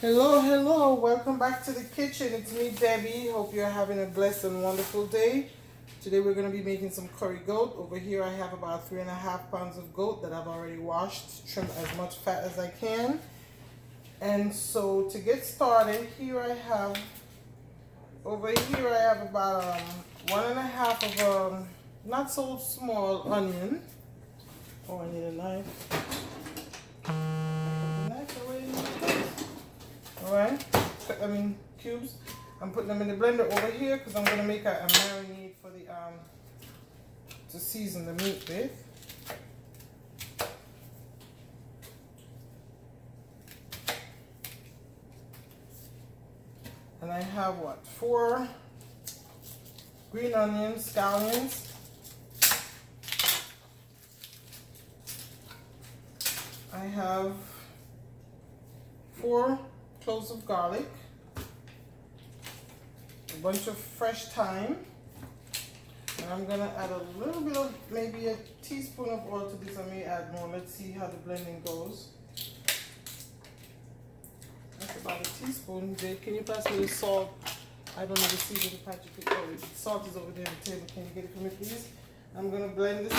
Hello, welcome back to the kitchen. It's me, Debbie. Hope you're having a blessed and wonderful day. Today we're going to be making some curry goat. Over here I have about 3.5 pounds of goat that I've already washed, trimmed as much fat as I can. And so to get started, over here I have about 1.5 of not so small onion. Oh, I need a knife. Put the knife away. Alright, cubes. I'm putting them in the blender over here because I'm gonna make a marinade for the to season the meat with. And I have 4 green onions, scallions. I have 4 cloves of garlic, a bunch of fresh thyme, and I'm gonna add a little bit of, maybe a teaspoon of oil to this. I may add more. Let's see how the blending goes. That's about a teaspoon. Babe, can you pass me the salt? I don't know the seasoning packet. Oh, the salt is over there on the table. Can you get it for me, please? I'm gonna blend this up.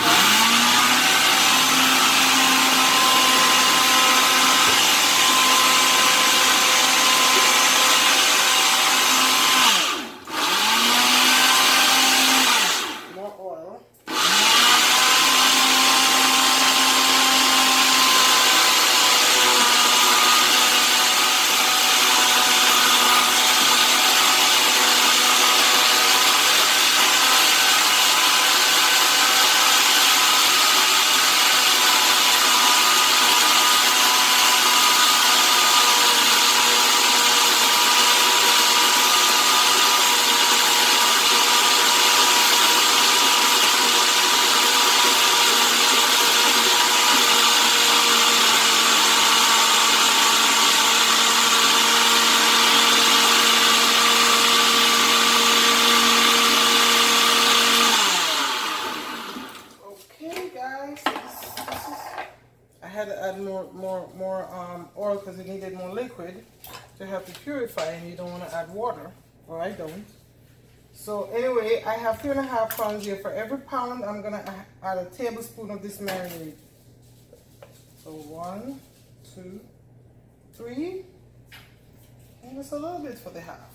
I had to add more oil because it needed more liquid to help it purify, and you don't want to add water, or I don't. So anyway, I have 3.5 pounds here. For every pound, I'm gonna add a tablespoon of this marinade. So 1, 2, 3, and just a little bit for the half.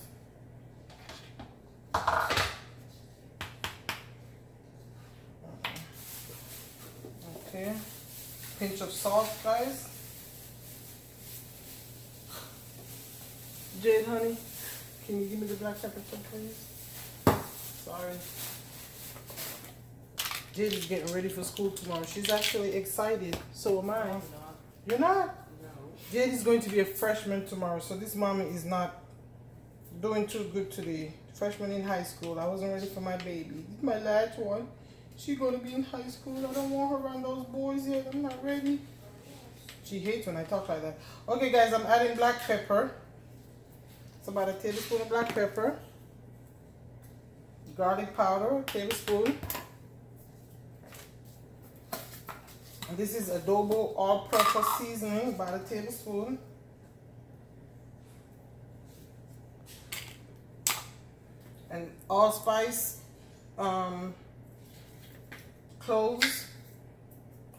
Okay. Pinch of salt, guys. Jade, honey, can you give me the black pepper too, please? Sorry. Jade is getting ready for school tomorrow. She's actually excited. So am I. I'm not. You're not? No. Jade is going to be a freshman tomorrow, so this mommy is not doing too good today. Freshman in high school. I wasn't ready for my baby. This is my last one. She's going to be in high school. I don't want her around those boys yet. I'm not ready. She hates when I talk like that. Okay, guys, I'm adding black pepper. It's about a tablespoon of black pepper. Garlic powder, a tablespoon. And this is adobo all-purpose seasoning, about a tablespoon. And allspice, cloves,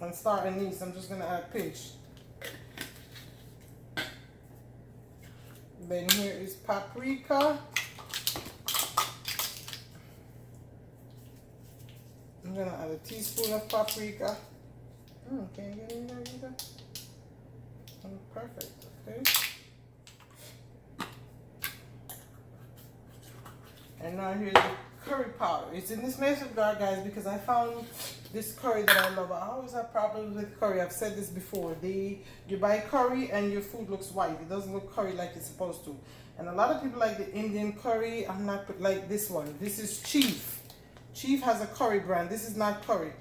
and star anise. I'm just gonna add a pinch. Then here is paprika. I'm gonna add a teaspoon of paprika. Can you get in there either? Perfect, okay. And now here's the curry powder. It's in this mason jar, guys, because I found this curry that I love. I always have problems with curry. I've said this before. You buy curry and your food looks white. It doesn't look curry like it's supposed to. And a lot of people like the Indian curry. I'm not like this one. This is Chief. Chief has a curry brand. This is not curry.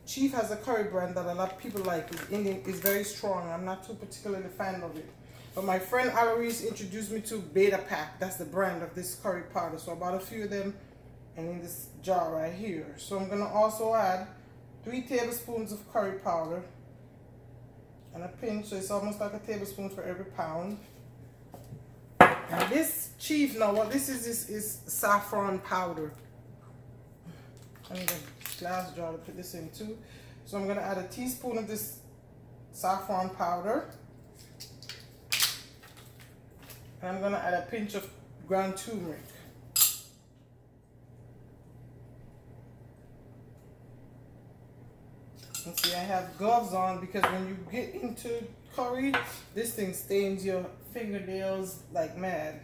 Chief has a curry brand that a lot of people like. It's Indian. It's very strong. I'm not too particularly fan of it. But my friend Alarise introduced me to Beta Pack. That's the brand of this curry powder. So I bought a few of them and in this jar right here. So I'm gonna also add 3 tablespoons of curry powder and a pinch, so it's almost like a tablespoon for every pound. And this chief, now what this is saffron powder. I need a glass jar to put this in too. So I'm going to add a teaspoon of this saffron powder. And I'm going to add a pinch of ground turmeric. And see, I have gloves on because when you get into curry, this thing stains your fingernails like mad.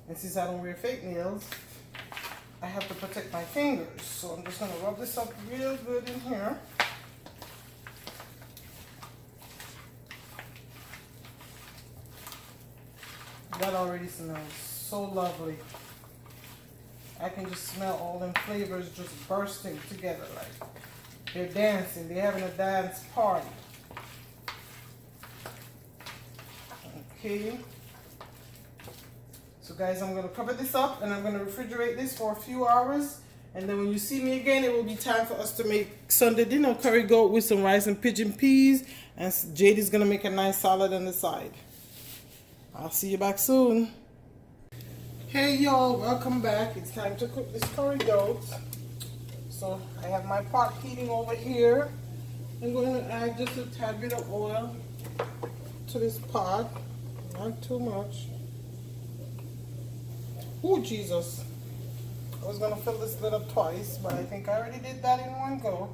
And since I don't wear fake nails, I have to protect my fingers. So I'm just going to rub this up real good in here. That already smells so lovely. I can just smell all them flavors just bursting together like they're dancing. They're having a dance party. Okay. So guys, I'm going to cover this up and I'm going to refrigerate this for a few hours. And then when you see me again, it will be time for us to make Sunday dinner curry goat with some rice and pigeon peas. And JD's going to make a nice salad on the side. I'll see you back soon. Hey y'all, welcome back. It's time to cook this curry goat. So I have my pot heating over here. I'm going to add just a tad bit of oil to this pot. Not too much. Oh Jesus. I was going to fill this lid up twice, but I think I already did that in one go.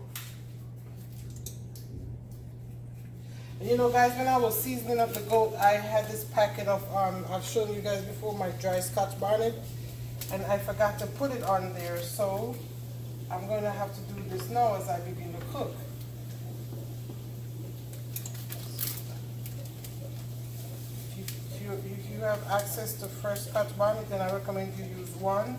You know guys, when I was seasoning up the goat, I had this packet of, I've shown you guys before, my dry Scotch bonnet, and I forgot to put it on there, so I'm going to have to do this now as I begin to cook. If you have access to fresh Scotch bonnet, then I recommend you use one,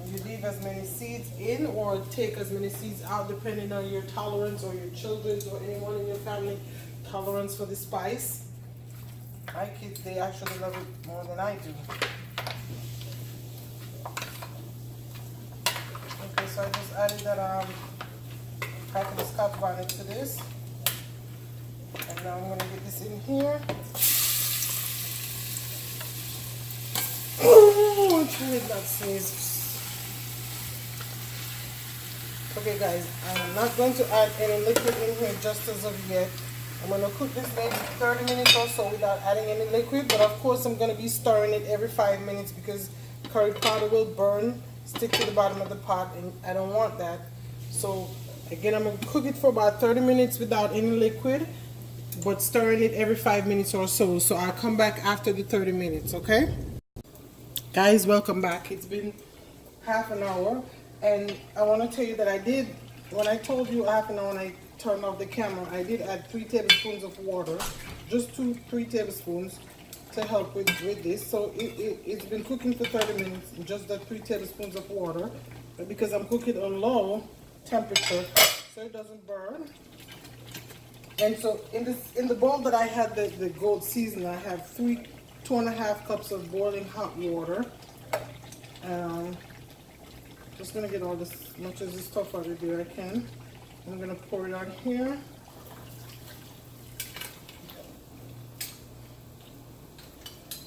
and you leave as many seeds in or take as many seeds out depending on your tolerance or your children's or anyone in your family tolerance for the spice. My kids, they actually love it more than I do. Okay, so I just added that packet of Scotch bonnet to this. And now I'm going to get this in here. Oh, I tried not sneeze. Okay guys, I'm not going to add any liquid in here just as of yet. I'm going to cook this maybe 30 minutes or so without adding any liquid, but of course I'm going to be stirring it every 5 minutes because curry powder will burn, stick to the bottom of the pot, and I don't want that. So again, I'm going to cook it for about 30 minutes without any liquid, but stirring it every 5 minutes or so. So I'll come back after the 30 minutes, okay? Guys, welcome back. It's been half an hour, and I want to tell you that I did, when I told you half an hour and I turned off the camera, I did add 3 tablespoons of water, just 3 tablespoons to help with this. So it's been cooking for 30 minutes, just that 3 tablespoons of water, but because I'm cooking on low temperature so it doesn't burn. And so in the bowl that I had the goat seasoning, I have 2.5 cups of boiling hot water. Just gonna get all this, much of this stuff out of there I can. I'm gonna pour it on here.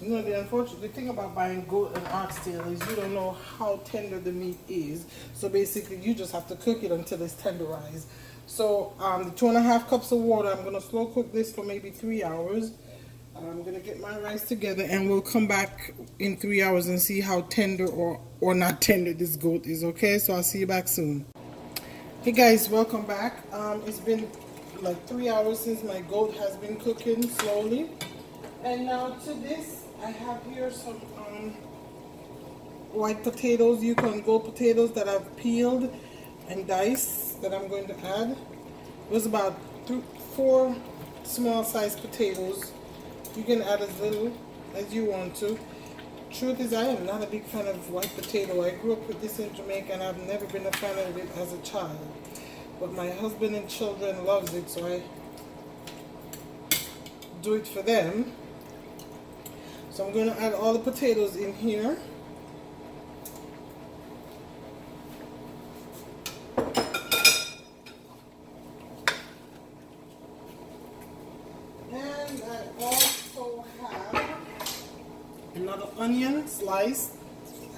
You know, the unfortunate thing about buying goat and oxtail is you don't know how tender the meat is. So basically, you just have to cook it until it's tenderized. So the 2.5 cups of water, I'm gonna slow cook this for maybe 3 hours. I'm gonna get my rice together, and we'll come back in 3 hours and see how tender or not tender this goat is. Okay, so I'll see you back soon. Hey guys, welcome back. It's been like 3 hours since my goat has been cooking slowly, and now to this I have here some white potatoes, Yukon Gold potatoes that I've peeled and diced that I'm going to add. It was about 4 small sized potatoes. You can add as little as you want to. Truth is, I am not a big fan of white potato. I grew up with this in Jamaica and I've never been a fan of it as a child. But my husband and children loves it, so I do it for them. So I'm going to add all the potatoes in here. And I also have another onion sliced,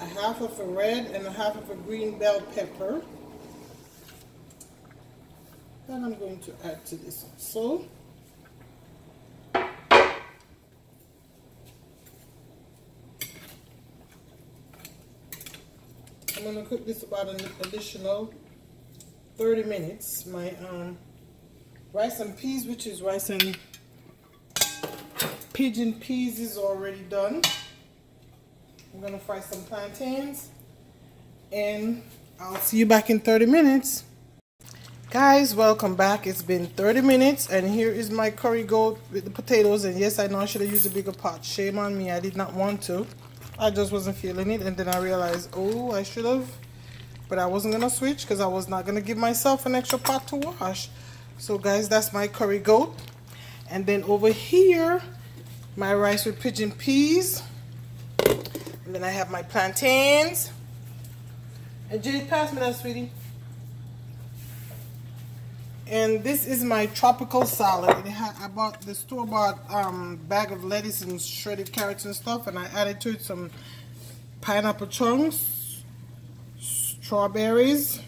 a half of a red and a half of a green bell pepper. Then I'm going to add to this also. I'm going to cook this about an additional 30 minutes. My rice and peas, which is rice and pigeon peas, is already done. I'm going to fry some plantains and I'll see you back in 30 minutes. Guys, welcome back. It's been 30 minutes and here is my curry goat with the potatoes. And yes, I know I should have used a bigger pot. Shame on me, I did not want to. I just wasn't feeling it, and then I realized, oh, I should have, but I wasn't gonna switch because I was not gonna give myself an extra pot to wash. So guys, that's my curry goat. And then over here, my rice with pigeon peas. And then I have my plantains. And Jade, pass me that, sweetie. And this is my tropical salad. I bought the store-bought bag of lettuce and shredded carrots and stuff, and I added to it some pineapple chunks, strawberries,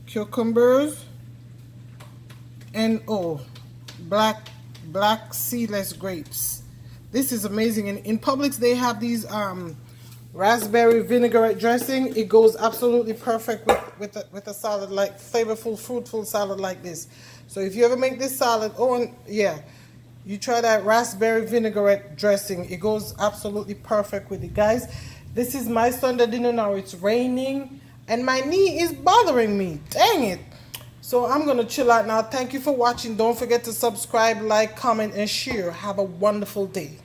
cucumbers, and black seedless grapes. This is amazing. And in Publix they have these raspberry vinaigrette dressing. It goes absolutely perfect with a salad, like flavorful, fruitful salad like this. So if you ever make this salad, you try that raspberry vinaigrette dressing. It goes absolutely perfect with it. Guys, this is my Sunday dinner now. It's raining and my knee is bothering me. Dang it. So I'm gonna chill out now. Thank you for watching. Don't forget to subscribe, like, comment, and share. Have a wonderful day.